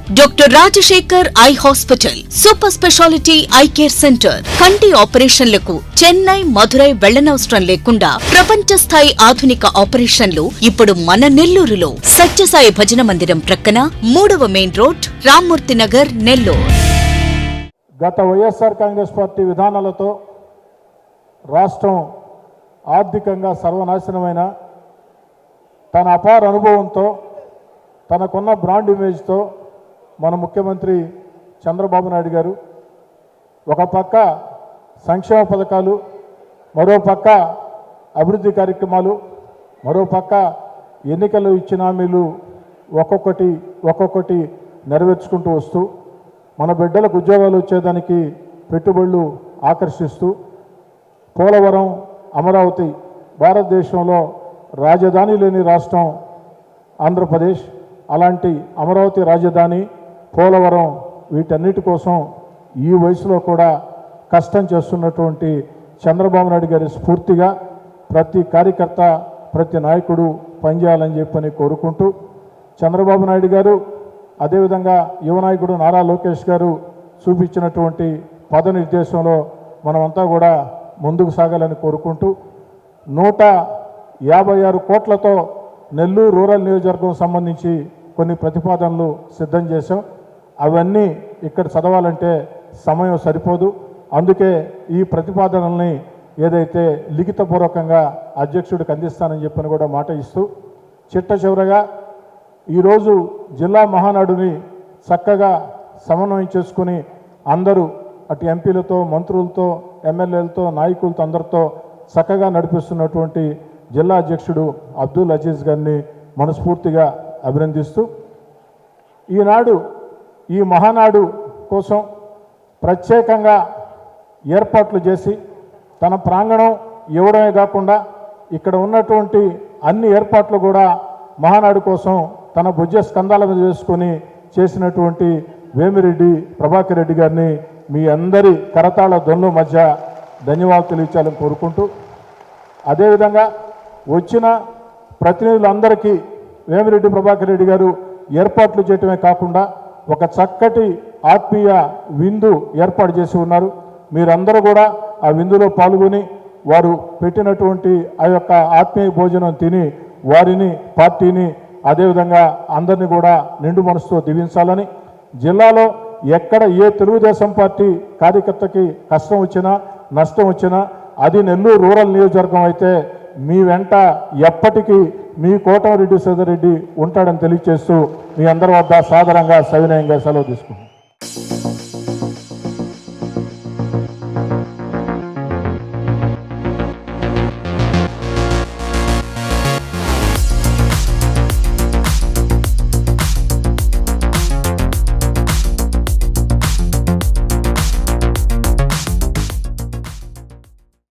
Doctor Rajasekhar eye hospital, super speciality eye care centre. కంటి ఆపరేషన్లకు చెన్నై, మధురై వెళ్లనవసరం లేకుండా ప్రపంచ స్థాయి ఆధునిక ఆపరేషన్లు ఇప్పుడు మన నెల్లూరులో. సత్యసాయి భజన మందిరం ప్రక్కన 3వ మెయిన్ రోడ్, రామ్మూర్తి నగర్, నెల్లూరు. గత వైఎస్ఆర్ కాంగ్రెస్ పార్టీ విధానాలతో రాష్ట్రం ఆర్థికంగా సర్వనాశనమైన, తన అపార అనుభవంతో, తనకున్న బ్రాండ్ ఇమేజ్తో మన ముఖ్యమంత్రి చంద్రబాబు నాయుడు గారు ఒక పక్క సంక్షేమ పథకాలు, మరో పక్క అభివృద్ధి కార్యక్రమాలు, మరో పక్క ఎన్నికలు ఇచ్చిన హామీలు ఒక్కొక్కటి నెరవేర్చుకుంటూ వస్తూ మన బిడ్డలకు ఉద్యోగాలు వచ్చేదానికి పెట్టుబడులు ఆకర్షిస్తూ పోలవరం, అమరావతి, భారతదేశంలో రాజధాని లేని రాష్ట్రం ఆంధ్రప్రదేశ్. అలాంటి అమరావతి రాజధాని, పోలవరం, వీటన్నిటి కోసం ఈ వయసులో కూడా కష్టం చేస్తున్నటువంటి చంద్రబాబు నాయుడు గారి స్ఫూర్తిగా ప్రతి కార్యకర్త, ప్రతి నాయకుడు పనిచేయాలని చెప్పని కోరుకుంటూ, చంద్రబాబు నాయుడు గారు అదేవిధంగా యువ నాయకుడు నారా లోకేష్ గారు చూపించినటువంటి పదనిర్దేశంలో మనమంతా కూడా ముందుకు సాగాలని కోరుకుంటూ 156 కోట్లతో నెల్లూరు రూరల్ నియోజకవర్గం సంబంధించి కొన్ని ప్రతిపాదనలు సిద్ధం చేశాం. అవన్నీ ఇక్కడ చదవాలంటే సమయం సరిపోదు. అందుకే ఈ ప్రతిపాదనల్ని ఏదైతే లిఖితపూర్వకంగా అధ్యక్షుడికి అందిస్తానని చెప్పని కూడా మాట ఇస్తూ, చిట్ట చివరగా ఈరోజు జిల్లా మహానాడుని చక్కగా సమన్వయం చేసుకుని అందరూ అటు ఎంపీలతో, మంత్రులతో, ఎమ్మెల్యేలతో, నాయకులతో అందరితో చక్కగా నడిపిస్తున్నటువంటి జిల్లా అధ్యక్షుడు అబ్దుల్ అజీజ్ గారిని మనస్ఫూర్తిగా అభినందిస్తూ, ఈనాడు ఈ మహానాడు కోసం ప్రత్యేకంగా ఏర్పాట్లు చేసి తన ప్రాంగణం ఇవ్వడమే కాకుండా ఇక్కడ ఉన్నటువంటి అన్ని ఏర్పాట్లు కూడా మహానాడు కోసం తన భుజ స్కంధాల మీద వేసుకొని చేసినటువంటి వేమిరెడ్డి ప్రభాకర్ రెడ్డి గారిని మీ అందరి కరతాళ ధ్వనుల మధ్య ధన్యవాదాలు తెలియచేయాలని కోరుకుంటూ, అదేవిధంగా వచ్చిన ప్రతినిధులందరికీ వేమిరెడ్డి ప్రభాకర్ రెడ్డి గారు ఏర్పాట్లు చేయటమే కాకుండా ఒక చక్కటి ఆత్మీయ విందు ఏర్పాటు చేసి ఉన్నారు. మీరందరూ కూడా ఆ విందులో పాల్గొని వారు పెట్టినటువంటి ఆ యొక్క ఆత్మీయ భోజనం తిని వారిని, పార్టీని, అదేవిధంగా అందరినీ కూడా నిండు మనసుతో దీవించాలని, జిల్లాలో ఎక్కడ ఏ తెలుగుదేశం పార్టీ కార్యకర్తకి కష్టం వచ్చినా, నష్టం వచ్చినా అది నెల్లూరు రూరల్ నియోజకవర్గం అయితే మీ వెంట ఎప్పటికీ మీ కోటమిరెడ్డి సోదరెడ్డి ఉంటాడని తెలియజేస్తూ మీ అందరి వద్ద సాదరంగా సవినయంగా సెలవు తీసుకుంటున్నాను.